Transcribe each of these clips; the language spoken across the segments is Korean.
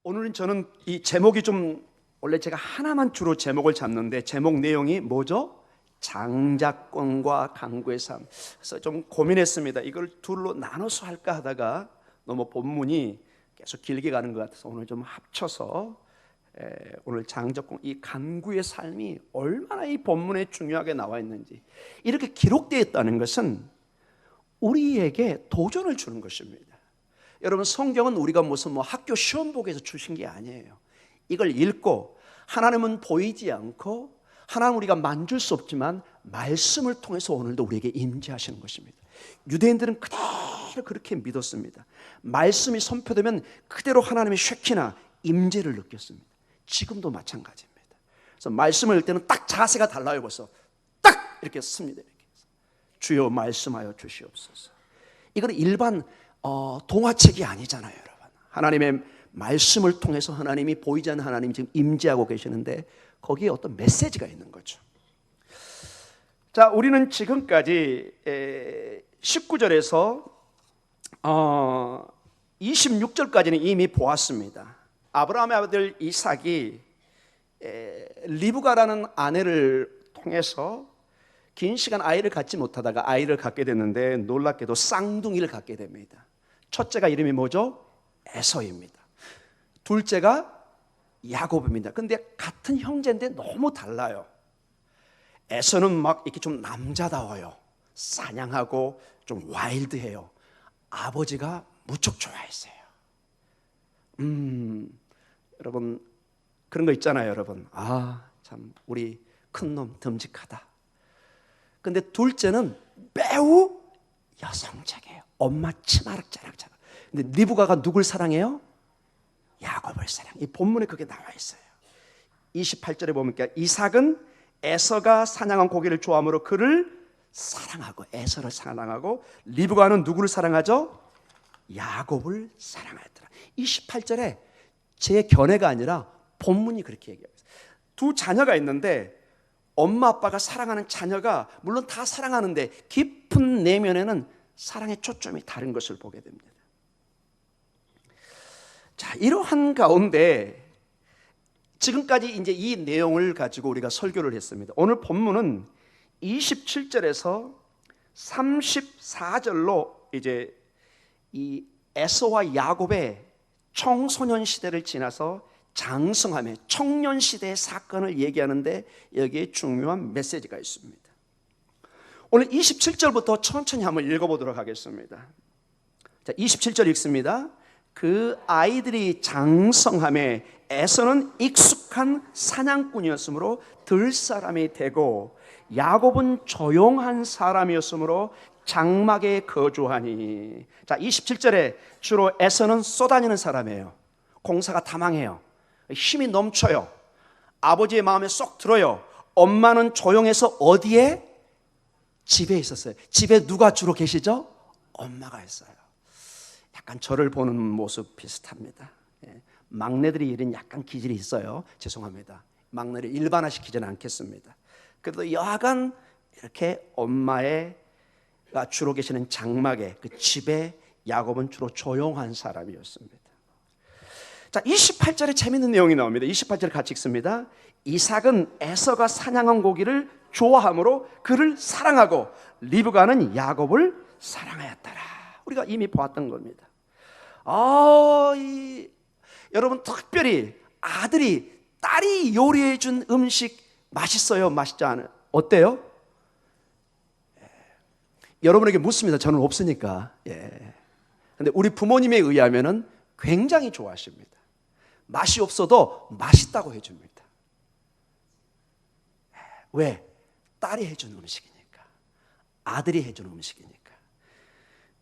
오늘은 저는 이 제목이 원래 제가 하나만 주로 제목을 잡는데 제목 내용이 뭐죠? 장자권과 강구의 삶. 그래서 좀 고민했습니다. 이걸 둘로 나눠서 할까 하다가 너무 본문이 계속 길게 가는 것 같아서 오늘 좀 합쳐서 오늘 장자권, 이 강구의 삶이 얼마나 이 본문에 중요하게 나와 있는지, 이렇게 기록되어 있다는 것은 우리에게 도전을 주는 것입니다. 여러분, 성경은 우리가 무슨 학교 시험 보기에서 주신 게 아니에요. 이걸 읽고 하나님은 보이지 않고 하나님 우리가 만질 수 없지만 말씀을 통해서 오늘도 우리에게 임재하시는 것입니다. 유대인들은 그대로 그렇게 믿었습니다. 말씀이 선포되면 그대로 하나님의 쉐키나 임재를 느꼈습니다. 지금도 마찬가지입니다. 그래서 말씀을 읽을 때는 딱 자세가 달라요. 벌써 딱 이렇게 씁니다. 이렇게. 주여 말씀하여 주시옵소서. 이거는 일반 동화책이 아니잖아요, 여러분. 하나님의 말씀을 통해서 하나님이 보이지 않는 하나님이 지금 임재하고 계시는데 거기에 어떤 메시지가 있는 거죠. 자, 우리는 지금까지 19절에서 26절까지는 이미 보았습니다. 아브라함의 아들 이삭이 리브가라는 아내를 통해서 긴 시간 아이를 갖지 못하다가 아이를 갖게 됐는데 놀랍게도 쌍둥이를 갖게 됩니다. 첫째가 이름이 뭐죠? 에서입니다. 둘째가 야곱입니다. 근데 같은 형제인데 너무 달라요. 에서는 막 이렇게 좀 남자다워요. 사냥하고 좀 와일드해요. 아버지가 무척 좋아했어요. 여러분, 그런 거 있잖아요, 여러분. 참 우리 큰놈 듬직하다. 근데 둘째는 매우 여성적이에요. 엄마 치마락 자락자락. 근데 리브가가 누굴 사랑해요? 야곱을 사랑해요. 이 본문에 그게 나와 있어요. 28절에 보니까 이삭은 에서가 사냥한 고기를 좋아하므로 그를 사랑하고, 에서를 사랑하고, 리브가는 누구를 사랑하죠? 야곱을 사랑하였더라. 28절에 제 견해가 아니라 본문이 그렇게 얘기해요. 두 자녀가 있는데 엄마 아빠가 사랑하는 자녀가 물론 다 사랑하는데 깊은 내면에는 사랑의 초점이 다른 것을 보게 됩니다. 자, 이러한 가운데 지금까지 이제 이 내용을 가지고 우리가 설교를 했습니다. 오늘 본문은 27절에서 34절로 이제 이 에서와 야곱의 청소년 시대를 지나서 장성함의 청년 시대의 사건을 얘기하는데 여기에 중요한 메시지가 있습니다. 오늘 27절부터 천천히 한번 읽어보도록 하겠습니다. 자, 27절 읽습니다. 그 아이들이 장성함에 에서는 익숙한 사냥꾼이었으므로 들사람이 되고 야곱은 조용한 사람이었으므로 장막에 거주하니. 자, 27절에 주로 에서는 쏘다니는 사람이에요. 공사가 다망해요. 힘이 넘쳐요. 아버지의 마음에 쏙 들어요. 엄마는 조용해서 어디에? 집에 있었어요. 집에 누가 주로 계시죠? 엄마가 있어요. 약간 저를 보는 모습 비슷합니다. 막내들이 이런 약간 기질이 있어요. 죄송합니다. 막내를 일반화시키지는 않겠습니다. 그래도 여하간 이렇게 엄마가 주로 계시는 장막에, 그 집에 야곱은 주로 조용한 사람이었습니다. 자, 28절에 재밌는 내용이 나옵니다. 28절 같이 읽습니다. 이삭은 에서가 사냥한 고기를 좋아하므로 그를 사랑하고 리브가는 야곱을 사랑하였더라. 우리가 이미 보았던 겁니다. 여러분, 특별히 아들이, 딸이 요리해 준 음식 맛있어요? 맛있지 않아요? 어때요? 여러분에게 묻습니다. 저는 없으니까. 근데 우리 부모님에 의하면은 굉장히 좋아하십니다. 맛이 없어도 맛있다고 해줍니다. 왜? 딸이 해준 음식이니까, 아들이 해준 음식이니까.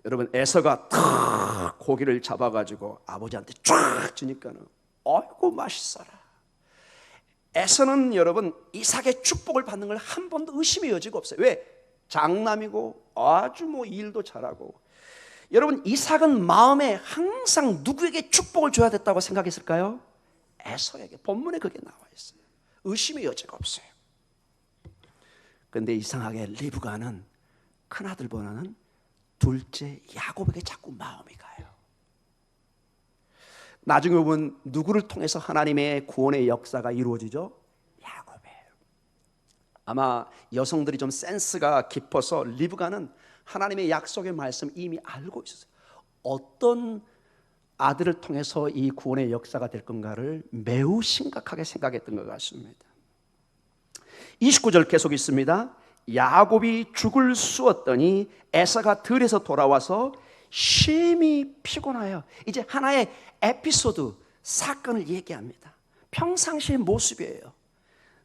여러분, 에서가 탁 고기를 잡아가지고 아버지한테 쫙 주니까는 아이고 맛있어라. 에서는 여러분 이삭의 축복을 받는 걸 한 번도 의심의 여지가 없어요. 왜? 장남이고 아주 일도 잘하고. 여러분, 이삭은 마음에 항상 누구에게 축복을 줘야 됐다고 생각했을까요? 에서에게. 본문에 그게 나와 있어요. 의심의 여지가 없어요. 그런데 이상하게 리브가는 큰아들보다는 둘째 야곱에게 자꾸 마음이 가요. 나중에 보면 누구를 통해서 하나님의 구원의 역사가 이루어지죠? 야곱이에요. 아마 여성들이 좀 센스가 깊어서 리브가는 하나님의 약속의 말씀 이미 알고 있었어요. 어떤 아들을 통해서 이 구원의 역사가 될 건가를 매우 심각하게 생각했던 것 같습니다. 29절 계속 있습니다. 야곱이 죽을 쑤었더니 에사가 들에서 돌아와서 심히 피곤하여, 이제 하나의 에피소드, 사건을 얘기합니다. 평상시의 모습이에요.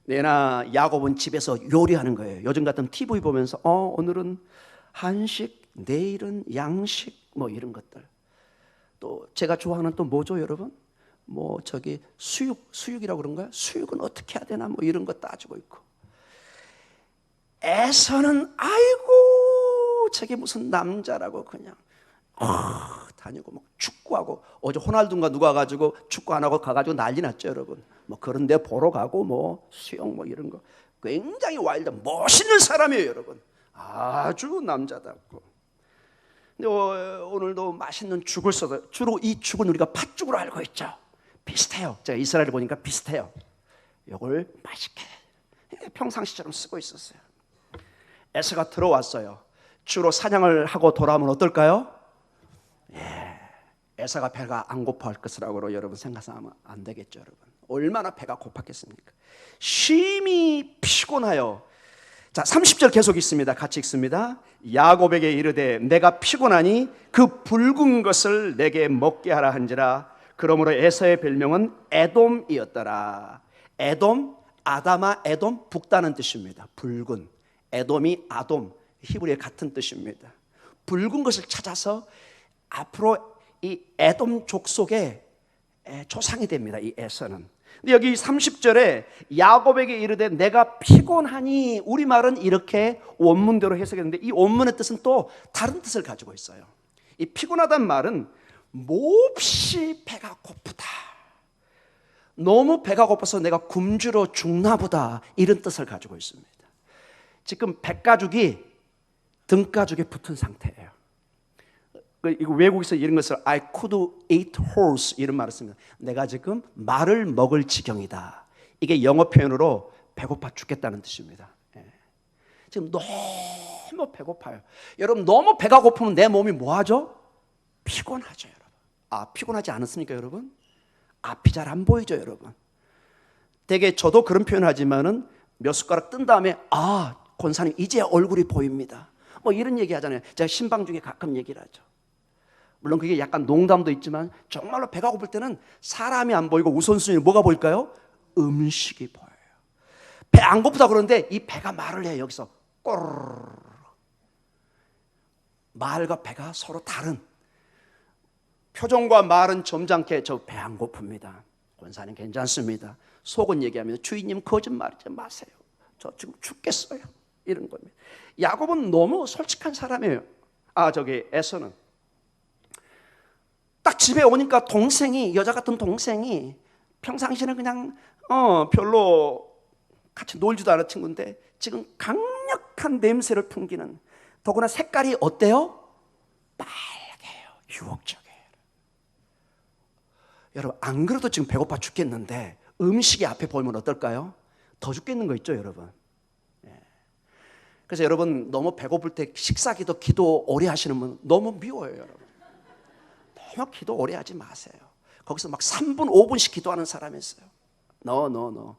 내나 야곱은 집에서 요리하는 거예요. 요즘 같은 TV 보면서 오늘은 한식, 내일은 양식, 뭐 이런 것들. 또 제가 좋아하는 또 뭐죠, 여러분? 뭐 저기 수육이라고 그런가요? 수육은 어떻게 해야 되나 뭐 이런 거 따지고 있고. 에서는 아이고 저게 무슨 남자라고 그냥 다니고 막 축구하고, 어제 호날두인가 누가 가지고 축구 안 하고 가가지고 난리 났죠, 여러분. 뭐 그런 데 보러 가고 뭐 수영 뭐 이런 거. 굉장히 와일드 멋있는 사람이에요, 여러분. 아주 남자답고. 근데 오늘도 맛있는 죽을 써서, 주로 이 죽은 우리가 팥죽으로 알고 있죠. 비슷해요. 제가 이스라엘을 보니까 비슷해요. 이걸 맛있게 평상시처럼 쓰고 있었어요. 에서가 들어왔어요. 주로 사냥을 하고 돌아오면 어떨까요? 에서가 배가 안 고파할 것이라고 여러분 생각하면 안 되겠죠, 여러분. 얼마나 배가 고팠겠습니까? 심히 피곤하여. 자, 30절 계속 있습니다. 같이 읽습니다. 야곱에게 이르되 내가 피곤하니 그 붉은 것을 내게 먹게 하라 한지라. 그러므로 에서의 별명은 에돔이었더라. 에돔, 아다마, 에돔, 북다는 뜻입니다. 붉은, 에돔이 아돔, 히브리의 같은 뜻입니다. 붉은 것을 찾아서 앞으로 이 에돔 족속의 조상이 됩니다, 이 에서는. 근데 여기 30절에 야곱에게 이르되 내가 피곤하니, 우리말은 이렇게 원문대로 해석했는데 이 원문의 뜻은 또 다른 뜻을 가지고 있어요. 이 피곤하다는 말은 몹시 배가 고프다, 너무 배가 고파서 내가 굶주려 죽나 보다, 이런 뜻을 가지고 있습니다. 지금 백가죽이 등가죽에 붙은 상태예요. 이거 외국에서 이런 것을 I could eat horse 이런 말을 씁니다. 내가 지금 말을 먹을 지경이다. 이게 영어 표현으로 배고파 죽겠다는 뜻입니다. 지금 너무 배고파요. 여러분, 너무 배가 고프면 내 몸이 뭐하죠? 피곤하죠, 여러분. 피곤하지 않았습니까, 여러분? 앞이 잘 안 보이죠, 여러분? 되게 저도 그런 표현을 하지만은 몇 숟가락 뜬 다음에 권사님 이제 얼굴이 보입니다, 뭐 이런 얘기 하잖아요. 제가 신방 중에 가끔 얘기를 하죠. 물론 그게 약간 농담도 있지만 정말로 배가 고플 때는 사람이 안 보이고 우선순위는 뭐가 보일까요? 음식이 보여요. 배 안 고프다 그러는데 이 배가 말을 해요. 여기서 꼬르르. 말과 배가 서로 다른, 표정과 말은 점잖게 저 배 안 고픕니다, 권사님 괜찮습니다, 속은 얘기하면서 주인님 거짓말하지 마세요, 저 지금 죽겠어요, 이런 겁니다. 야곱은 너무 솔직한 사람이에요. 에서는 딱 집에 오니까 동생이, 여자 같은 동생이 평상시에는 그냥 별로 같이 놀지도 않은 친구인데 지금 강력한 냄새를 풍기는, 더구나 색깔이 어때요? 빨개요. 유혹적이에요. 여러분, 안 그래도 지금 배고파 죽겠는데 음식이 앞에 보이면 어떨까요? 더 죽겠는 거 있죠, 여러분. 그래서 여러분, 너무 배고플 때 식사기도 기도 오래 하시는 분 너무 미워요, 여러분. 너무 기도 오래 하지 마세요. 거기서 막 3분, 5분씩 기도하는 사람이 있어요. No.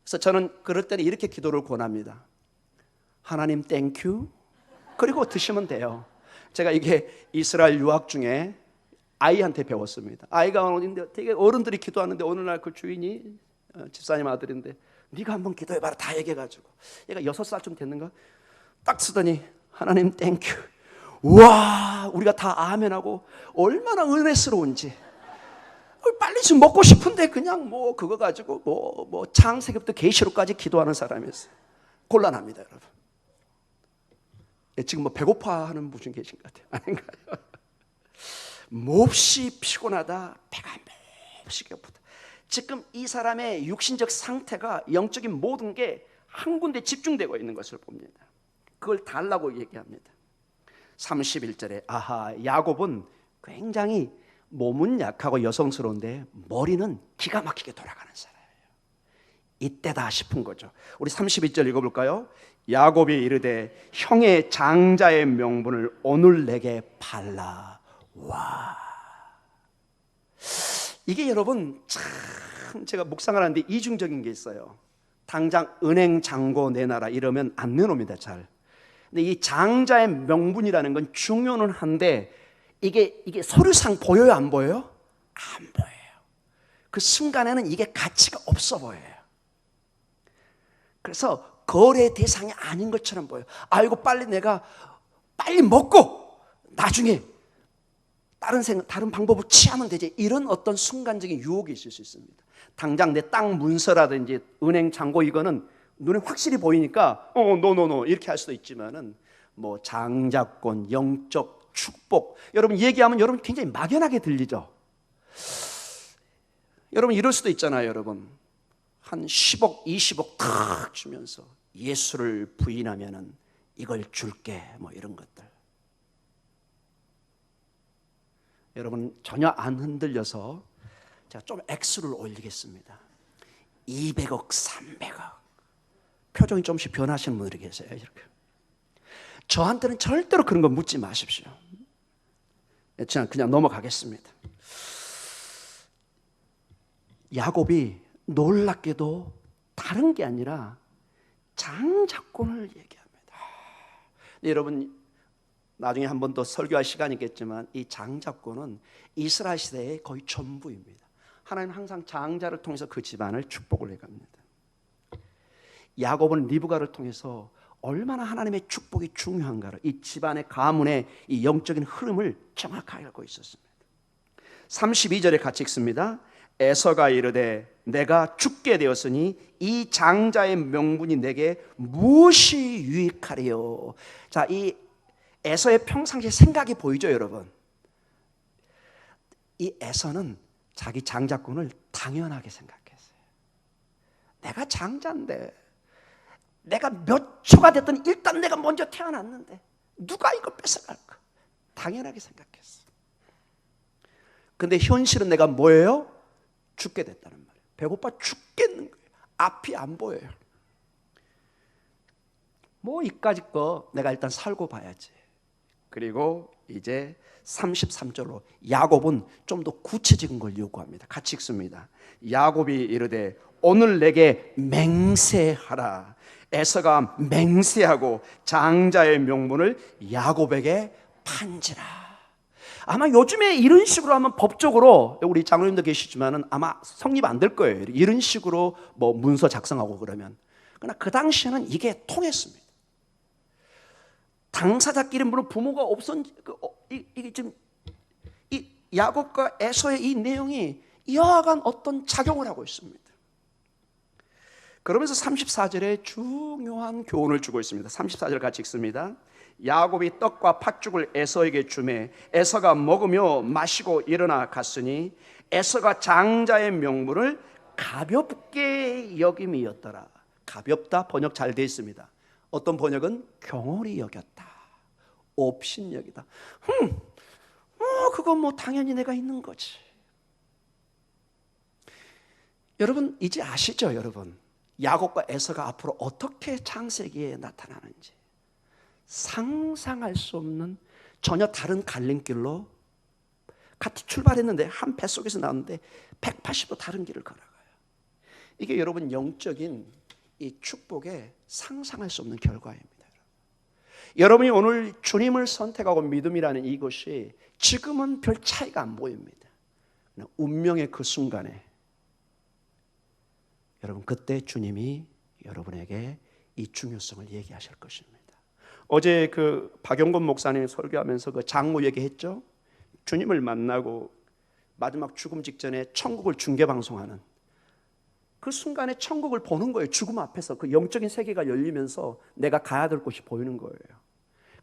그래서 저는 그럴 때는 이렇게 기도를 권합니다. 하나님 땡큐, 그리고 드시면 돼요. 제가 이게 이스라엘 유학 중에 아이한테 배웠습니다. 아이가 어딘데 되게 어른들이 기도하는데 어느 날 그 주인이 집사님 아들인데 네가 한번 기도해봐라 다 얘기해가지고, 얘가 6살쯤 됐는가 딱 쓰더니 하나님 땡큐. 우와, 우리가 다 아멘하고 얼마나 은혜스러운지. 빨리 지금 먹고 싶은데 그냥 뭐 그거 가지고 뭐 창세기부터 계시록까지 기도하는 사람이었어요. 곤란합니다, 여러분. 지금 뭐 배고파하는 분이 계신 것 같아요. 아닌가요? 몹시 피곤하다, 배가 몹시 고프다. 지금 이 사람의 육신적 상태가, 영적인 모든 게 한 군데 집중되고 있는 것을 봅니다. 그걸 달라고 얘기합니다. 31절에 야곱은 굉장히 몸은 약하고 여성스러운데 머리는 기가 막히게 돌아가는 사람이에요. 이때다 싶은 거죠. 우리 32절 읽어볼까요? 야곱이 이르되 형의 장자의 명분을 오늘 내게 팔라. 와, 이게 여러분 참 제가 묵상을 하는데 이중적인 게 있어요. 당장 은행 잔고 내놔라 이러면 안 내놓습니다, 잘. 근데 이 장자의 명분이라는 건 중요는 한데 이게 서류상 보여요, 안 보여요? 안 보여요. 그 순간에는 이게 가치가 없어 보여요. 그래서 거래 대상이 아닌 것처럼 보여요. 아이고 내가 빨리 먹고 나중에 다른 방법을 취하면 되지. 이런 어떤 순간적인 유혹이 있을 수 있습니다. 당장 내 땅 문서라든지 은행 잔고 이거는 눈에 확실히 보이니까 노 이렇게 할 수도 있지만은 뭐 장자권, 영적 축복, 여러분 얘기하면 여러분 굉장히 막연하게 들리죠. 여러분 이럴 수도 있잖아요. 여러분 한 10억, 20억 탁 주면서 예수를 부인하면은 이걸 줄게, 뭐 이런 것들. 여러분 전혀 안 흔들려서 제가 좀 액수를 올리겠습니다. 200억, 300억. 표정이 좀씩 변하시는 분들이 계세요. 이렇게. 저한테는 절대로 그런 거 묻지 마십시오. 그냥 넘어가겠습니다. 야곱이 놀랍게도 다른 게 아니라 장자권을 얘기합니다. 여러분 나중에 한 번 더 설교할 시간이 있겠지만 이 장자권은 이스라엘 시대의 거의 전부입니다. 하나님은 항상 장자를 통해서 그 집안을 축복을 해갑니다. 야곱은 리브가를 통해서 얼마나 하나님의 축복이 중요한가를, 이 집안의 가문의 이 영적인 흐름을 정확하게 알고 있었습니다. 32절에 같이 읽습니다. 에서가 이르되 내가 죽게 되었으니 이 장자의 명분이 내게 무엇이 유익하리요. 자, 이 에서의 평상시의 생각이 보이죠, 여러분? 이 에서는 자기 장자권을 당연하게 생각했어요. 내가 장자인데, 내가 몇 초가 됐든 일단 내가 먼저 태어났는데 누가 이거 뺏어갈까? 당연하게 생각했어. 근데 현실은 내가 뭐예요? 죽게 됐다는 말이에요. 배고파 죽겠는 거예요. 앞이 안 보여요. 뭐 이까짓 거 내가 일단 살고 봐야지. 그리고 이제 33절로 야곱은 좀 더 구체적인 걸 요구합니다. 같이 읽습니다. 야곱이 이르되 오늘 내게 맹세하라. 에서가 맹세하고 장자의 명분을 야곱에게 판지라. 아마 요즘에 이런 식으로 하면 법적으로, 우리 장로님도 계시지만은 아마 성립 안 될 거예요. 이런 식으로 뭐 문서 작성하고 그러면. 그러나 그 당시에는 이게 통했습니다. 당사자끼리 물론 부모가 이게 지금 이 야곱과 에서의 이 내용이 여하간 어떤 작용을 하고 있습니다. 그러면서 34절에 중요한 교훈을 주고 있습니다. 34절 같이 읽습니다. 야곱이 떡과 팥죽을 에서에게 주매 에서가 먹으며 마시고 일어나 갔으니 에서가 장자의 명분을 가볍게 여김이었더라. 가볍다 번역 잘 되어 있습니다. 어떤 번역은 경홀히 여겼다, 업신여기다. 그건 뭐 당연히 내가 있는 거지. 여러분 이제 아시죠, 여러분? 야곱과 에서가 앞으로 어떻게 창세기에 나타나는지 상상할 수 없는 전혀 다른 갈림길로 같이 출발했는데 한 뱃속에서 나왔는데 180도 다른 길을 걸어가요. 이게 여러분 영적인 이 축복의 상상할 수 없는 결과입니다. 여러분이 오늘 주님을 선택하고 믿음이라는 이것이 지금은 별 차이가 안 보입니다. 운명의 그 순간에 여러분 그때 주님이 여러분에게 이 중요성을 얘기하실 것입니다. 어제 그 박영건 목사님 설교하면서 그 장모 얘기했죠. 주님을 만나고 마지막 죽음 직전에 천국을 중계 방송하는 그 순간에 천국을 보는 거예요. 죽음 앞에서 그 영적인 세계가 열리면서 내가 가야 될 곳이 보이는 거예요.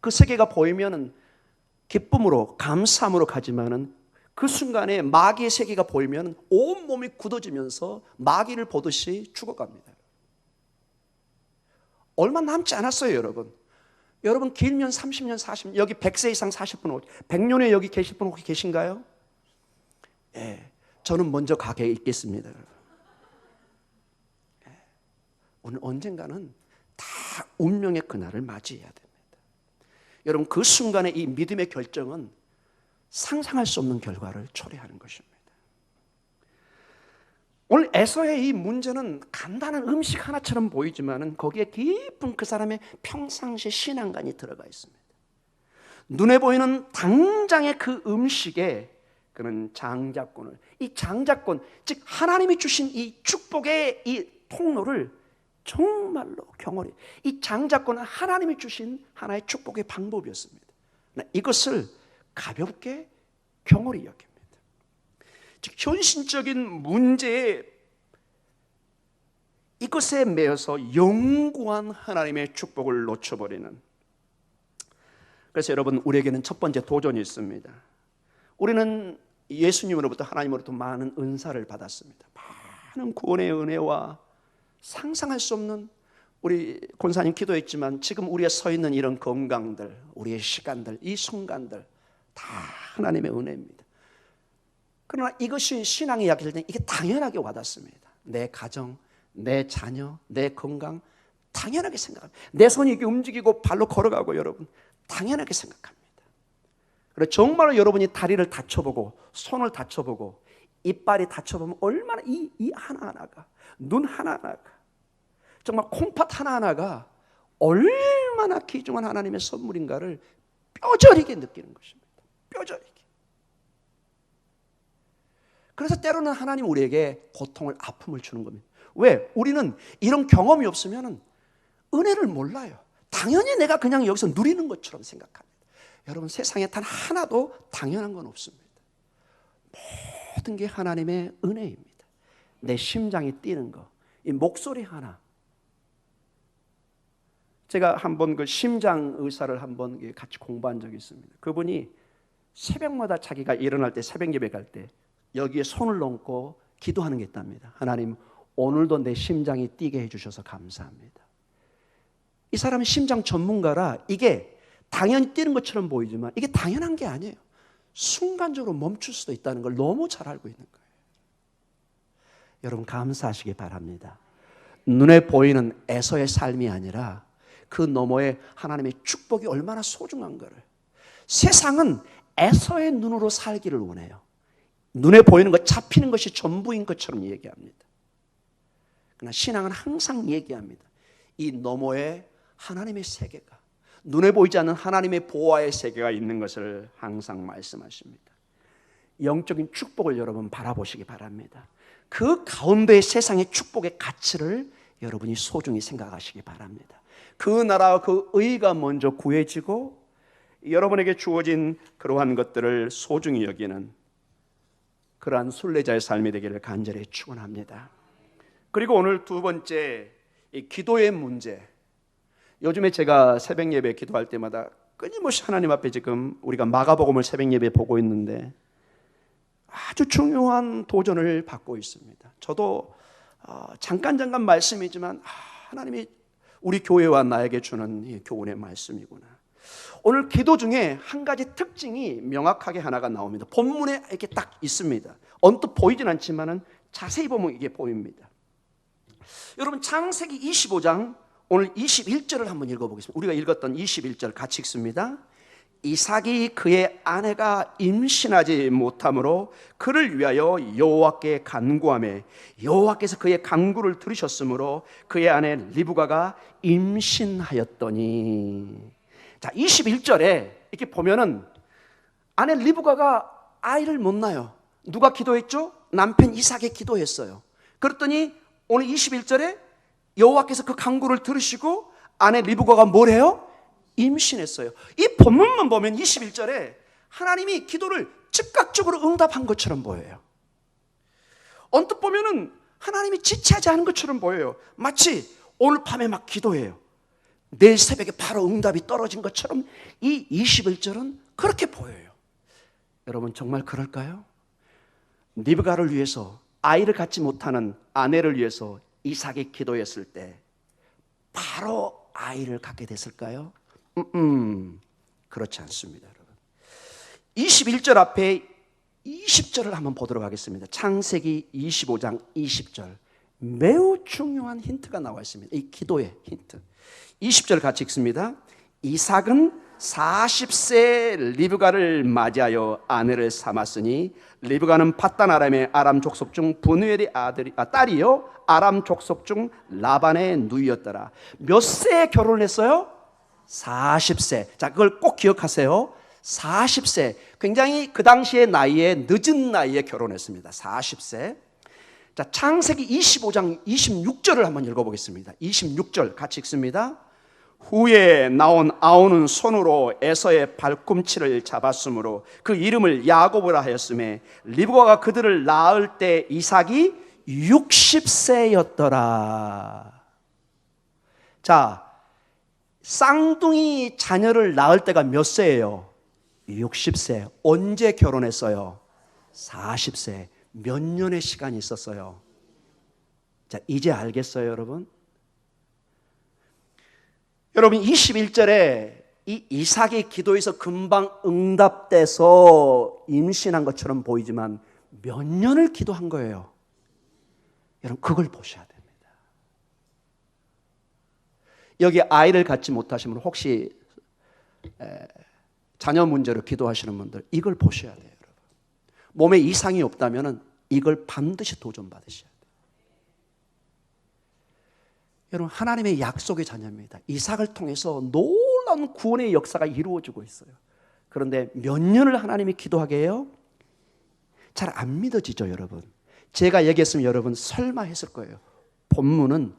그 세계가 보이면은 기쁨으로 감사함으로 가지만은 그 순간에 마귀의 세계가 보이면 온 몸이 굳어지면서 마귀를 보듯이 죽어갑니다. 얼마 남지 않았어요, 여러분. 여러분 길면 30년, 40년, 여기 100세 이상 사실 분, 100년에 여기 계실 분 혹시 계신가요? 예, 저는 먼저 가게 있겠습니다. 예, 오늘 언젠가는 다 운명의 그날을 맞이해야 됩니다. 여러분, 그 순간의 이 믿음의 결정은 상상할 수 없는 결과를 초래하는 것입니다. 오늘 에서의 이 문제는 간단한 음식 하나처럼 보이지만 거기에 깊은 그 사람의 평상시 신앙관이 들어가 있습니다. 눈에 보이는 당장의 그 음식에 그는 장자권을, 이 장자권, 즉 하나님이 주신 이 축복의 이 통로를 정말로 경홀히, 이 장자권은 하나님이 주신 하나의 축복의 방법이었습니다. 이것을 가볍게 경홀히 여깁니다. 즉 현실적인 문제에 이것에 매여서 영구한 하나님의 축복을 놓쳐버리는, 그래서 여러분, 우리에게는 첫 번째 도전이 있습니다. 우리는 예수님으로부터, 하나님으로부터 많은 은사를 받았습니다. 많은 구원의 은혜와 상상할 수 없는, 우리 권사님 기도했지만 지금 우리가 서 있는 이런 건강들, 우리의 시간들, 이 순간들 다 하나님의 은혜입니다. 그러나 이것이 신앙의 이야기일 때 이게 당연하게 와닿습니다. 내 가정, 내 자녀, 내 건강 당연하게 생각합니다. 내 손이 이렇게 움직이고 발로 걸어가고 여러분 당연하게 생각합니다. 그래서 정말로 여러분이 다리를 다쳐보고 손을 다쳐보고 이빨이 다쳐보면 얼마나 이 하나하나가, 눈 하나하나가, 정말 콩팥 하나하나가 얼마나 귀중한 하나님의 선물인가를 뼈저리게 느끼는 것입니다. 뼈저리게. 그래서 때로는 하나님 우리에게 고통을, 아픔을 주는 겁니다. 왜? 우리는 이런 경험이 없으면 은혜를 몰라요. 당연히 내가 그냥 여기서 누리는 것처럼 생각합니다. 여러분, 세상에 단 하나도 당연한 건 없습니다. 모든 게 하나님의 은혜입니다. 내 심장이 뛰는 거, 이 목소리 하나. 제가 한번 그 심장 의사를 한번 같이 공부한 적이 있습니다. 그분이 새벽마다 자기가 일어날 때, 새벽 예배 갈 때 여기에 손을 얹고 기도하는 게 있답니다. 하나님, 오늘도 내 심장이 뛰게 해주셔서 감사합니다. 이 사람은 심장 전문가라 이게 당연히 뛰는 것처럼 보이지만 이게 당연한 게 아니에요. 순간적으로 멈출 수도 있다는 걸 너무 잘 알고 있는 거예요. 여러분, 감사하시기 바랍니다. 눈에 보이는 에서의 삶이 아니라 그 너머에 하나님의 축복이 얼마나 소중한 거를. 세상은 에서의 눈으로 살기를 원해요. 눈에 보이는 것, 잡히는 것이 전부인 것처럼 얘기합니다. 그러나 신앙은 항상 얘기합니다. 이 너머에 하나님의 세계가, 눈에 보이지 않는 하나님의 보화의 세계가 있는 것을 항상 말씀하십니다. 영적인 축복을 여러분 바라보시기 바랍니다. 그 가운데의 세상의 축복의 가치를 여러분이 소중히 생각하시기 바랍니다. 그 나라와 그 의가 먼저 구해지고 여러분에게 주어진 그러한 것들을 소중히 여기는 그러한 순례자의 삶이 되기를 간절히 축원합니다. 그리고 오늘 두 번째, 이 기도의 문제. 요즘에 제가 새벽 예배 기도할 때마다 끊임없이 하나님 앞에 지금 우리가 마가복음을 새벽 예배 보고 있는데 아주 중요한 도전을 받고 있습니다. 저도 잠깐 말씀이지만 하나님이 우리 교회와 나에게 주는 이 교훈의 말씀이구나. 오늘 기도 중에 한 가지 특징이 명확하게 하나가 나옵니다. 본문에 이렇게 딱 있습니다. 언뜻 보이진 않지만 자세히 보면 이게 보입니다. 여러분, 창세기 25장 오늘 21절을 한번 읽어보겠습니다. 우리가 읽었던 21절 같이 읽습니다. 이삭이 그의 아내가 임신하지 못함으로 그를 위하여 여호와께 간구하매 여호와께서 그의 간구를 들으셨으므로 그의 아내 리브가가 임신하였더니. 자, 21절에 이렇게 보면은 아내 리브가가 아이를 못 낳아요. 누가 기도했죠? 남편 이삭이 기도했어요. 그랬더니 오늘 21절에 여호와께서 그 간구를 들으시고 아내 리브가가 뭘 해요? 임신했어요. 이 본문만 보면 21절에 하나님이 기도를 즉각적으로 응답한 것처럼 보여요. 언뜻 보면은 하나님이 지체하지 않은 것처럼 보여요. 마치 오늘 밤에 막 기도해요. 내일 새벽에 바로 응답이 떨어진 것처럼 이 21절은 그렇게 보여요. 여러분, 정말 그럴까요? 리브가를 위해서, 아이를 갖지 못하는 아내를 위해서 이삭이 기도했을 때 바로 아이를 갖게 됐을까요? 그렇지 않습니다, 여러분. 21절 앞에 20절을 한번 보도록 하겠습니다. 창세기 25장 20절. 매우 중요한 힌트가 나와 있습니다. 이 기도의 힌트. 20절 같이 읽습니다. 이삭은 40세 리브가를 맞이하여 아내를 삼았으니 리브가는 팟단 아람의 아람 족속 중 분우엘의 딸이요 아람 족속 중 라반의 누이였더라. 몇 세에 결혼을 했어요? 40세. 자, 그걸 꼭 기억하세요. 40세. 굉장히 그 당시의 나이에 늦은 나이에 결혼했습니다. 40세. 자, 창세기 25장 26절을 한번 읽어보겠습니다. 26절 같이 읽습니다. 후에 나온 아우는 손으로 에서의 발꿈치를 잡았으므로 그 이름을 야곱이라 하였으며 리브가가 그들을 낳을 때 이삭이 60세였더라. 자, 쌍둥이 자녀를 낳을 때가 몇 세예요? 60세. 언제 결혼했어요? 40세. 몇 년의 시간이 있었어요? 자, 이제 알겠어요, 여러분? 여러분, 21절에 이 이삭의 기도에서 금방 응답돼서 임신한 것처럼 보이지만 몇 년을 기도한 거예요? 여러분, 그걸 보셔야 됩니다. 여기 아이를 갖지 못하시면 혹시 자녀 문제로 기도하시는 분들 이걸 보셔야 돼요. 여러분. 몸에 이상이 없다면 이걸 반드시 도전받으셔야 돼요. 여러분, 하나님의 약속의 자녀입니다. 이삭을 통해서 놀라운 구원의 역사가 이루어지고 있어요. 그런데 몇 년을 하나님이 기도하게 해요? 잘 안 믿어지죠, 여러분. 제가 얘기했으면 여러분 설마 했을 거예요. 본문은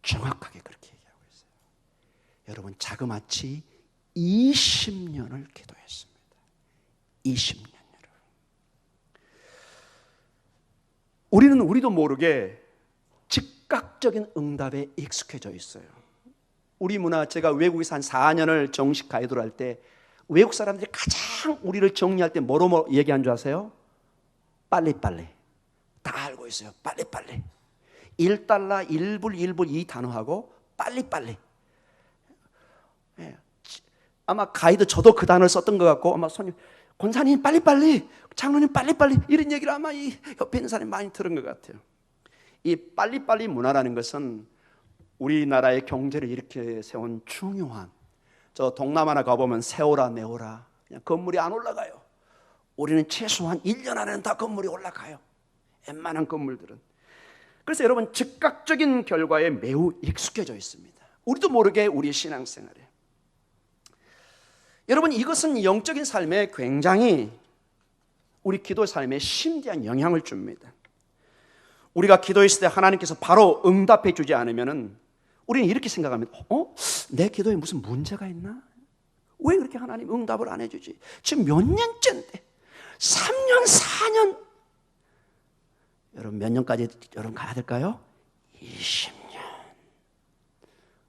정확하게 그렇게 얘기하고 있어요. 여러분, 자그마치 20년을 기도했습니다. 20년. 여러분, 우리도 모르게 즉각적인 응답에 익숙해져 있어요. 우리 문화, 제가 외국에서 한 4년을 정식 가이드를 할 때 외국 사람들이 가장 우리를 정리할 때 뭐로 얘기한 줄 아세요? 빨리빨리. 다 알고 있어요. 빨리빨리. 1달러, 1불, 1불 이 단어하고 빨리빨리. 아마 가이드 저도 그 단어를 썼던 것 같고 아마 손님, 권사님 빨리빨리, 장로님 빨리빨리 이런 얘기를 아마 이 옆에 있는 사람이 많이 들은 것 같아요. 이 빨리빨리 문화라는 것은 우리나라의 경제를 이렇게 세운 중요한, 저 동남아나 가보면 세오라 네오라 그냥 건물이 안 올라가요. 우리는 최소한 1년 안에는 다 건물이 올라가요. 웬만한 건물들은. 그래서 여러분, 즉각적인 결과에 매우 익숙해져 있습니다. 우리도 모르게 우리의 신앙생활에. 여러분, 이것은 영적인 삶에 굉장히 우리 기도 삶에 심대한 영향을 줍니다. 우리가 기도했을 때 하나님께서 바로 응답해 주지 않으면 우리는 이렇게 생각합니다. 내 기도에 무슨 문제가 있나? 왜 그렇게 하나님 응답을 안 해주지? 지금 몇 년째인데 3년, 4년. 여러분, 몇 년까지 여러분 가야 될까요? 20년.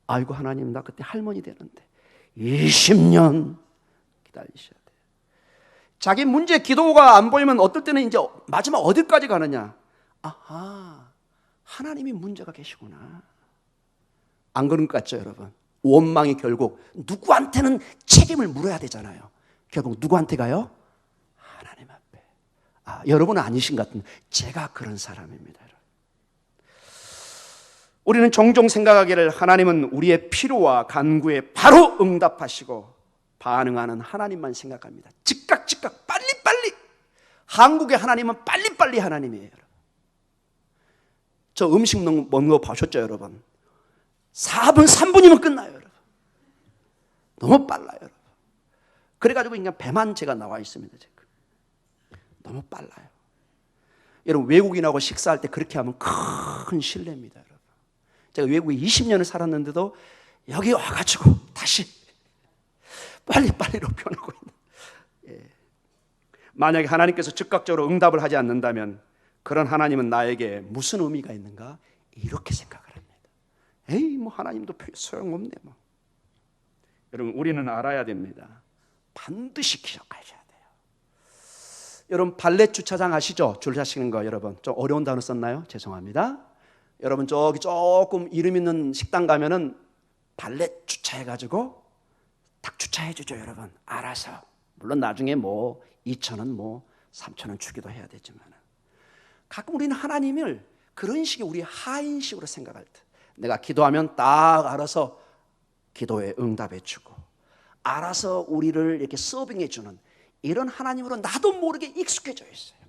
아이고 하나님, 나 그때 할머니 되는데 20년 기다리셔야 돼요. 자기 문제 기도가 안 보이면 어떨 때는 이제 마지막 어디까지 가느냐? 아하, 하나님이 문제가 계시구나. 안 그런 것 같죠, 여러분? 원망이 결국 누구한테는 책임을 물어야 되잖아요. 결국 누구한테 가요? 하나님 앞에. 여러분은 아니신 것 같은데 제가 그런 사람입니다. 여러분. 우리는 종종 생각하기를 하나님은 우리의 필요와 간구에 바로 응답하시고 반응하는 하나님만 생각합니다. 즉각 빨리빨리. 한국의 하나님은 빨리빨리 하나님이에요. 저 음식 먹는 거 보셨죠, 여러분? 4분, 3분이면 끝나요, 여러분. 너무 빨라요, 여러분. 그래가지고 그냥 배만 제가 나와 있습니다, 지금. 너무 빨라요. 여러분, 외국인하고 식사할 때 그렇게 하면 큰 신뢰입니다, 여러분. 제가 외국에 20년을 살았는데도 여기 와가지고 다시 빨리빨리로 변하고 있는. 예. 만약에 하나님께서 즉각적으로 응답을 하지 않는다면 그런 하나님은 나에게 무슨 의미가 있는가? 이렇게 생각을 합니다. 에이, 뭐 하나님도 소용없네 뭐. 여러분, 우리는 알아야 됩니다. 반드시 기억하셔야 돼요. 여러분, 발렛 주차장 아시죠? 줄 서시는 거. 여러분, 좀 어려운 단어 썼나요? 죄송합니다. 여러분, 저기 조금 이름 있는 식당 가면은 발렛 주차해가지고 딱 주차해 주죠, 여러분. 알아서. 물론 나중에 뭐 2,000원 뭐 3,000원 주기도 해야 되지만, 가끔 우리는 하나님을 그런 식의 우리 하인식으로 생각할 때, 내가 기도하면 딱 알아서 기도에 응답해 주고 알아서 우리를 이렇게 서빙해 주는 이런 하나님으로 나도 모르게 익숙해져 있어요.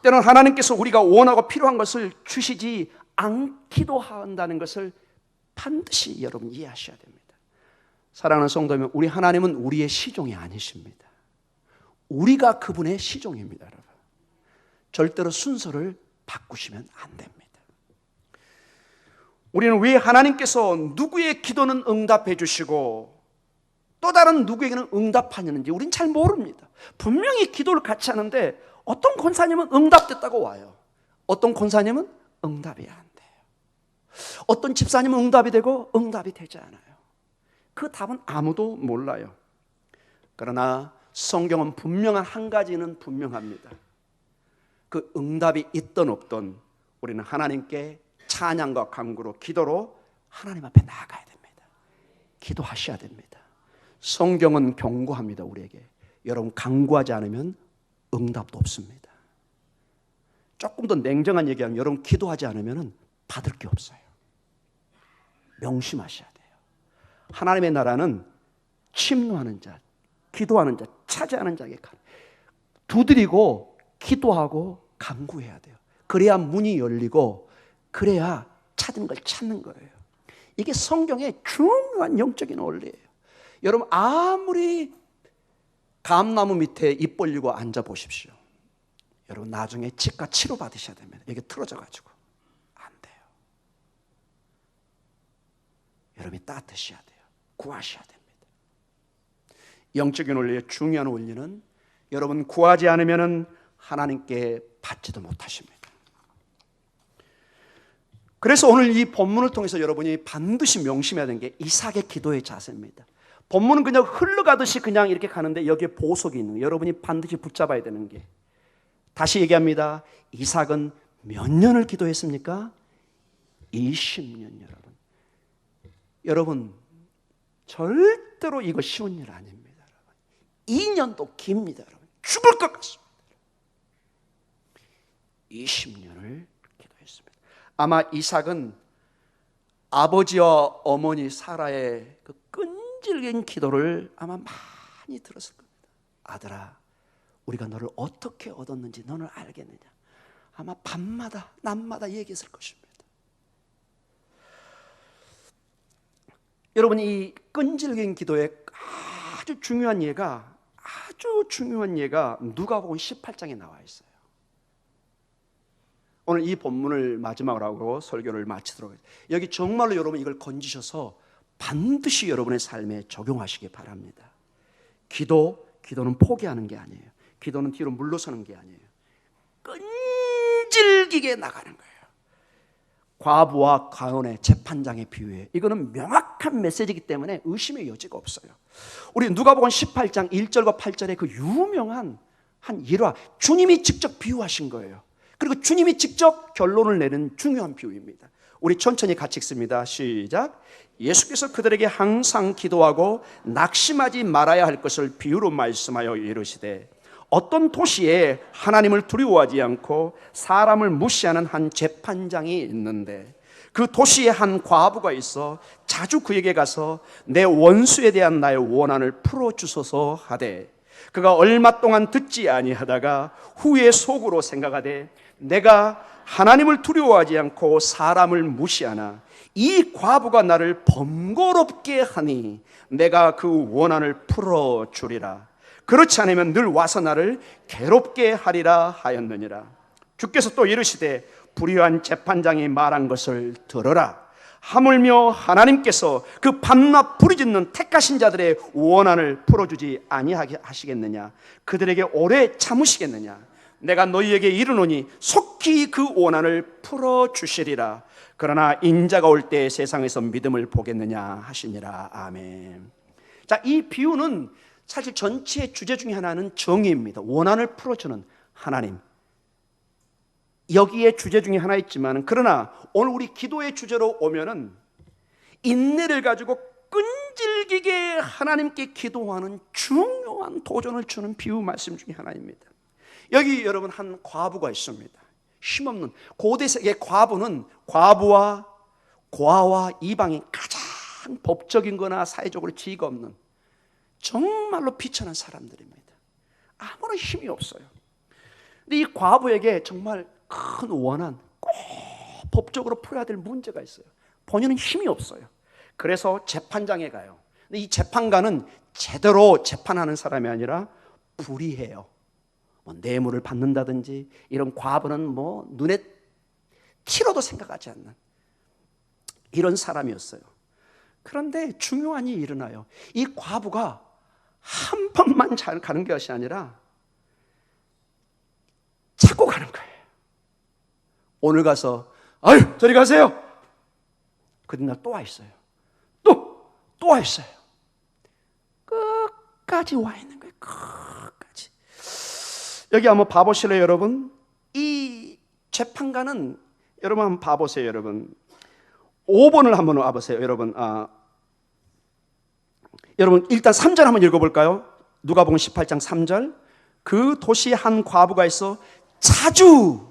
때로는 하나님께서 우리가 원하고 필요한 것을 주시지 않기도 한다는 것을 반드시 여러분 이해하셔야 됩니다. 사랑하는 성도님, 우리 하나님은 우리의 시종이 아니십니다. 우리가 그분의 시종입니다, 여러분. 절대로 순서를 바꾸시면 안 됩니다. 우리는 왜 하나님께서 누구의 기도는 응답해 주시고 또 다른 누구에게는 응답하는지 우리는 잘 모릅니다. 분명히 기도를 같이 하는데 어떤 권사님은 응답됐다고 와요. 어떤 권사님은 응답이 안 돼요. 어떤 집사님은 응답이 되고 응답이 되지 않아요. 그 답은 아무도 몰라요. 그러나 성경은 분명한 한 가지는 분명합니다. 그 응답이 있든 없든 우리는 하나님께 찬양과 간구로 기도로 하나님 앞에 나아가야 됩니다. 기도하셔야 됩니다. 성경은 경고합니다, 우리에게. 여러분, 간구하지 않으면 응답도 없습니다. 조금 더 냉정한 얘기하면 여러분 기도하지 않으면 받을 게 없어요. 명심하셔야 돼요. 하나님의 나라는 침노하는 자, 기도하는 자, 차지하는 자에게 두드리고 기도하고 간구해야 돼요. 그래야 문이 열리고 그래야 찾은 걸 찾는 거예요. 이게 성경의 중요한 영적인 원리예요. 여러분, 아무리 감나무 밑에 입 벌리고 앉아 보십시오. 여러분, 나중에 치과 치료 받으셔야 됩니다. 여기 틀어져 가지고 안 돼요. 여러분이 따뜻하셔야 돼요. 구하셔야 됩니다. 영적인 원리의 중요한 원리는 여러분 구하지 않으면 하나님께 받지도 못하십니다. 그래서 오늘 이 본문을 통해서 여러분이 반드시 명심해야 되는 게 이삭의 기도의 자세입니다. 본문은 그냥 흘러가듯이 그냥 이렇게 가는데 여기에 보석이 있는 거예요. 여러분이 반드시 붙잡아야 되는 게, 다시 얘기합니다. 이삭은 몇 년을 기도했습니까? 20년. 여러분 절대로 이거 쉬운 일 아닙니다. 2년도 깁니다. 여러분. 죽을 것 같습니다. 20년을 기도했습니다. 아마 이삭은 아버지와 어머니 사라의 그 끈질긴 기도를 아마 많이 들었을 겁니다. 아들아, 우리가 너를 어떻게 얻었는지 너는 알겠느냐. 아마 밤마다 낮마다 얘기했을 것입니다. 여러분, 이 끈질긴 기도의 아주 중요한 예가 누가복음 18장에 나와 있어요. 오늘 이 본문을 마지막으로 하고 설교를 마치도록 하겠습니다. 여기 정말로 여러분 이걸 건지셔서 반드시 여러분의 삶에 적용하시기 바랍니다. 기도는 포기하는 게 아니에요. 기도는 뒤로 물러서는 게 아니에요. 끈질기게 나가는 거예요. 과부와 가론의 재판장의 비유에 이거는 명확한 메시지이기 때문에 의심의 여지가 없어요. 우리 누가복음 18장 1절과 8절의 그 유명한 한 일화, 주님이 직접 비유하신 거예요. 그리고 주님이 직접 결론을 내는 중요한 비유입니다. 우리 천천히 같이 읽습니다. 시작. 예수께서 그들에게 항상 기도하고 낙심하지 말아야 할 것을 비유로 말씀하여 이르시되, 어떤 도시에 하나님을 두려워하지 않고 사람을 무시하는 한 재판장이 있는데 그 도시에 한 과부가 있어 자주 그에게 가서 내 원수에 대한 나의 원한을 풀어주소서 하되, 그가 얼마 동안 듣지 아니하다가 후에 속으로 생각하되 내가 하나님을 두려워하지 않고 사람을 무시하나 이 과부가 나를 번거롭게 하니 내가 그 원한을 풀어주리라. 그렇지 않으면 늘 와서 나를 괴롭게 하리라 하였느니라. 주께서 또 이르시되 불의한 재판장이 말한 것을 들어라. 하물며 하나님께서 그 밤낮 부르짖는 택하신 자들의 원한을 풀어주지 아니하게 하시겠느냐? 그들에게 오래 참으시겠느냐? 내가 너희에게 이르노니 속히 그 원한을 풀어주시리라. 그러나 인자가 올 때 세상에서 믿음을 보겠느냐 하시니라. 아멘. 자, 이 비유는 사실 전체의 주제 중에 하나는 정의입니다. 원한을 풀어주는 하나님, 여기에 주제 중에 하나 있지만, 그러나 오늘 우리 기도의 주제로 오면은 인내를 가지고 끈질기게 하나님께 기도하는 중요한 도전을 주는 비유 말씀 중에 하나입니다. 여기 여러분 한 과부가 있습니다. 힘없는 고대 세계 과부는 과부와 고아와 이방인 가장 법적인 거나 사회적으로 지위가 없는 정말로 비천한 사람들입니다. 아무런 힘이 없어요. 근데 이 과부에게 정말 큰 원한, 꼭 법적으로 풀어야 될 문제가 있어요. 본인은 힘이 없어요. 그래서 재판장에 가요. 근데 이 재판관은 제대로 재판하는 사람이 아니라 불의해요. 뭐 뇌물을 받는다든지 이런 과부는 뭐 눈에 티로도 생각하지 않는 이런 사람이었어요. 그런데 중요한 일이 일어나요. 이 과부가 한 번만 잘 가는 것이 아니라 자꾸 가는 거예요. 오늘 가서 아유 저리 가세요. 그 다음날 또 와 있어요. 또 와 있어요. 끝까지 와 있는 거예요. 끝까지. 여기 한번 봐보실래요 여러분? 이 재판관은 여러분 한번 봐보세요 여러분. 5번을 한번 와보세요 여러분. 여러분 일단 3절 한번 읽어볼까요? 누가복음 18장 3절. 그 도시에 한 과부가 있어 자주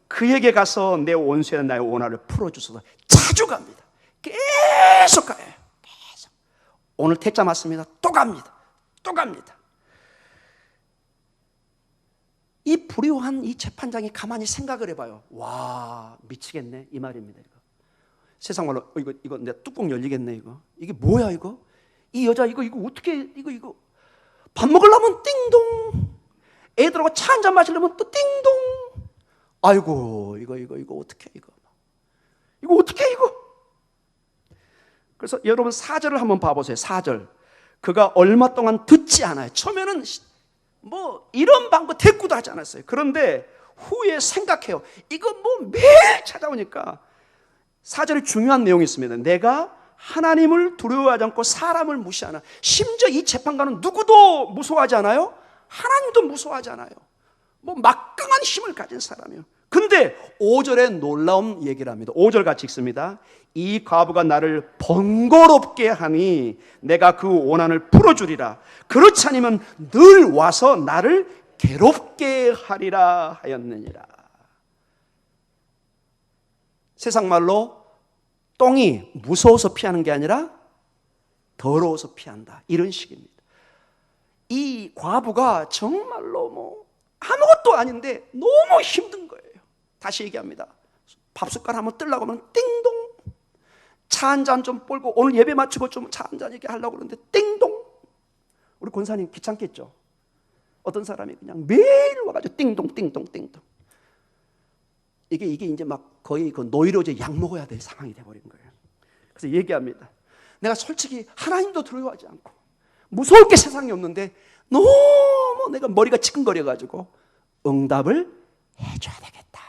그에게 가서 내 원수에 나의 원한을 풀어주소서. 자주 갑니다. 계속 가요. 계속. 오늘 퇴짜 맞습니다. 또 갑니다. 또 갑니다. 이 불효한 이 재판장이 가만히 생각을 해봐요. 와 미치겠네 이 말입니다. 이거. 세상 말로 이거 내 뚜껑 열리겠네 이거. 이게 뭐야 이거? 이 여자 이거 어떻게 이거 밥 먹으려면 띵동. 애들하고 차 한잔 마시려면 또 띵동. 아이고 이거 어떻게 이거 어떻게 이거. 그래서 여러분 4절을 한번 봐보세요. 4절. 그가 얼마 동안 듣지 않아요. 처음에는 뭐 이런 방법 대꾸도 하지 않았어요. 그런데 후에 생각해요. 이거 뭐 매일 찾아오니까 4절에 중요한 내용이 있습니다. 내가 하나님을 두려워하지 않고 사람을 무시하나. 심지어 이 재판관은 누구도 무서워하지 않아요. 하나님도 무서워하지 않아요. 뭐 막강한 힘을 가진 사람이에요. 근데 5절에 놀라운 얘기를 합니다. 5절 같이 읽습니다. 이 과부가 나를 번거롭게 하니 내가 그 원한을 풀어주리라. 그렇지 않으면 늘 와서 나를 괴롭게 하리라 하였느니라. 세상 말로 똥이 무서워서 피하는 게 아니라 더러워서 피한다. 이런 식입니다. 이 과부가 정말로 뭐 아무것도 아닌데 너무 힘든 거예요. 다시 얘기합니다. 밥숟갈 한번 뜨려고 하면 띵동. 차 한 잔 좀 뻘고 오늘 예배 마치고 좀 차 한 잔 얘기 하려고 그러는데 띵동. 우리 권사님 귀찮겠죠? 어떤 사람이 그냥 매일 와가지고 띵동 띵동 띵동. 이게 이제 막 거의 그 노이로제 약 먹어야 될 상황이 돼버린 거예요. 그래서 얘기합니다. 내가 솔직히 하나님도 두려워하지 않고 무서울 게 세상에 없는데 너무 내가 머리가 지끈거려가지고 응답을 해줘야 되겠다.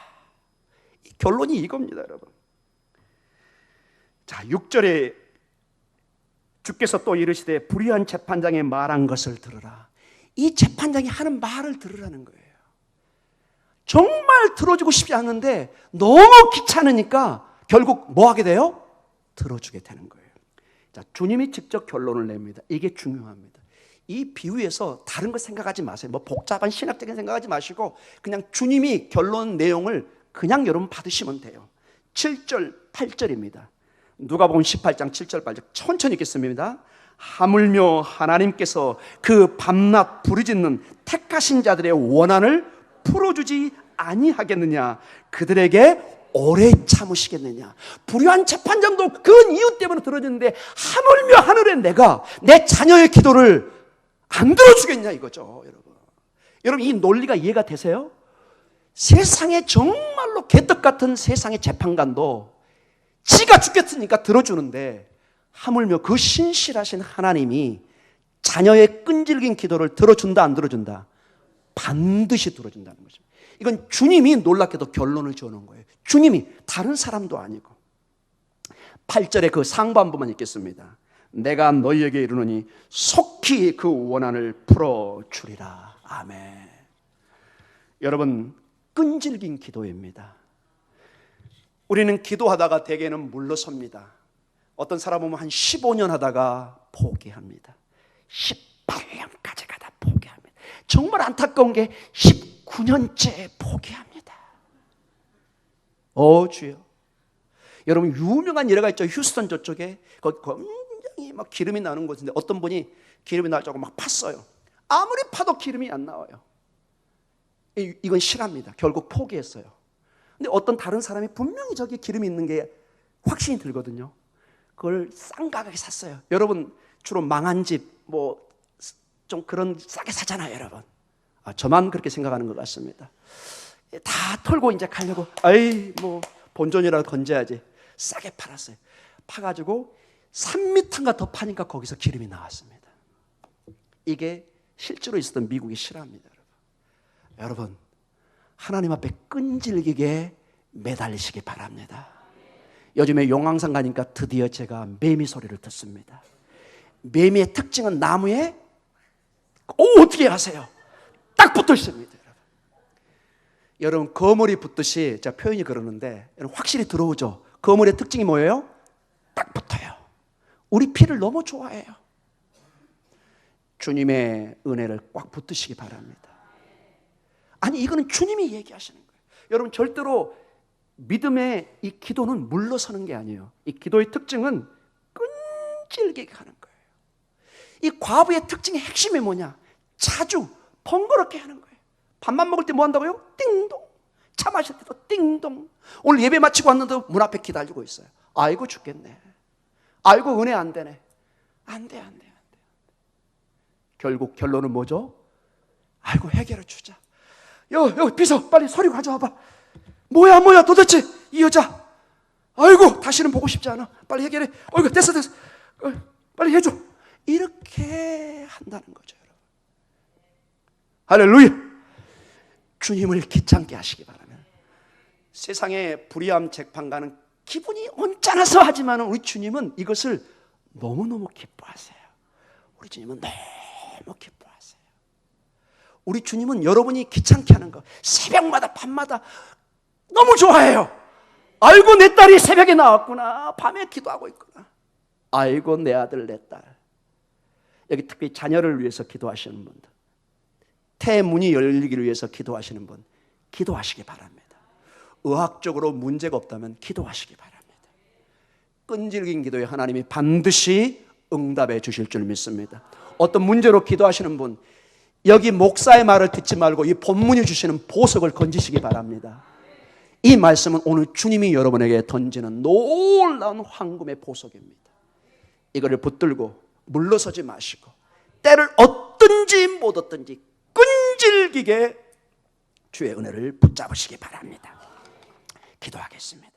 결론이 이겁니다, 여러분. 자, 6절에 주께서 또 이르시되 불의한 재판장이 말한 것을 들으라. 이 재판장이 하는 말을 들으라는 거예요. 정말 들어주고 싶지 않은데 너무 귀찮으니까 결국 뭐 하게 돼요? 들어주게 되는 거예요. 자, 주님이 직접 결론을 냅니다. 이게 중요합니다. 이 비유에서 다른 거 생각하지 마세요. 뭐 복잡한 신학적인 생각하지 마시고 그냥 주님이 결론 내용을 그냥 여러분 받으시면 돼요. 7절, 8절입니다. 누가복음 18장 7절, 8절 천천히 읽겠습니다. 하물며 하나님께서 그 밤낮 부르짖는 택하신 자들의 원한을 풀어주지 아니하겠느냐. 그들에게 오래 참으시겠느냐. 불의한 재판장도 그 이유 때문에 들어주는데 하물며 하늘에 내가 내 자녀의 기도를 안 들어주겠냐 이거죠. 여러분 이 논리가 이해가 되세요? 세상에 정말로 개떡 같은 세상의 재판관도 지가 죽겠으니까 들어주는데 하물며 그 신실하신 하나님이 자녀의 끈질긴 기도를 들어준다 안 들어준다? 반드시 들어준다는 거죠. 이건 주님이 놀랍게도 결론을 지어놓은 거예요. 주님이 다른 사람도 아니고. 8절에 그 상부 한 번만 읽겠습니다. 내가 너희에게 이르노니 속히 그 원한을 풀어주리라. 아멘. 여러분 끈질긴 기도입니다. 우리는 기도하다가 대개는 물러섭니다. 어떤 사람 보면 한 15년 하다가 포기합니다. 18년까지 가다 포기합니다. 정말 안타까운 게 19년째 포기합니다. 주여. 여러분, 유명한 예가 있죠. 휴스턴 저쪽에 거기 굉장히 막 기름이 나는 곳인데 어떤 분이 기름이 나자고 막 팠어요. 아무리 파도 기름이 안 나와요. 이건 실합니다. 결국 포기했어요. 근데 어떤 다른 사람이 분명히 저기 기름이 있는 게 확신이 들거든요. 그걸 싼 가격에 샀어요. 여러분, 주로 망한 집 뭐 좀 그런 싸게 사잖아요, 여러분. 저만 그렇게 생각하는 것 같습니다. 다 털고 이제 가려고 뭐 본전이라도 건져야지 싸게 팔았어요. 파가지고 3m인가 더 파니까 거기서 기름이 나왔습니다. 이게 실제로 있었던 미국의 실화입니다. 여러분, 하나님 앞에 끈질기게 매달리시기 바랍니다. 요즘에 용왕산 가니까 드디어 제가 매미 소리를 듣습니다. 매미의 특징은 나무에 어떻게 아세요? 딱 붙어 있습니다. 여러분, 거머리 붙듯이 제가 표현이 그러는데 여러분 확실히 들어오죠? 거머리의 특징이 뭐예요? 딱 붙어요. 우리 피를 너무 좋아해요. 주님의 은혜를 꽉 붙드시기 바랍니다. 아니, 이거는 주님이 얘기하시는 거예요. 여러분, 절대로 믿음의 이 기도는 물러서는 게 아니에요. 이 기도의 특징은 끈질기게 하는 거예요. 이 과부의 특징의 핵심이 뭐냐? 자주 번거롭게 하는 거예요. 밥만 먹을 때 뭐 한다고요? 띵동. 차 마실 때도 띵동. 오늘 예배 마치고 왔는데 문 앞에 기다리고 있어요. 아이고 죽겠네. 아이고 은혜 안 되네. 안 돼. 결국 결론은 뭐죠? 아이고 해결해 주자. 여기 비서 빨리 서류 가져와봐. 뭐야 도대체 이 여자. 아이고 다시는 보고 싶지 않아. 빨리 해결해. 어이구 됐어. 빨리 해줘. 이렇게 한다는 거죠, 여러분. 할렐루야. 주님을 귀찮게 하시기 바랍니다. 세상의 불의함 재판가는 기분이 언짢아서 하지만 우리 주님은 이것을 너무너무 기뻐하세요. 우리 주님은 너무 기뻐하세요. 우리 주님은 여러분이 귀찮게 하는 거 새벽마다 밤마다 너무 좋아해요. 아이고 내 딸이 새벽에 나왔구나. 밤에 기도하고 있구나. 아이고 내 아들 내 딸. 여기 특히 자녀를 위해서 기도하시는 분들, 태문이 열리기를 위해서 기도하시는 분, 기도하시기 바랍니다. 의학적으로 문제가 없다면 기도하시기 바랍니다. 끈질긴 기도에 하나님이 반드시 응답해 주실 줄 믿습니다. 어떤 문제로 기도하시는 분, 여기 목사의 말을 듣지 말고 이 본문이 주시는 보석을 건지시기 바랍니다. 이 말씀은 오늘 주님이 여러분에게 던지는 놀라운 황금의 보석입니다. 이거를 붙들고 물러서지 마시고 때를 얻든지 못 얻든지 끈질기게 주의 은혜를 붙잡으시기 바랍니다. 기도하겠습니다.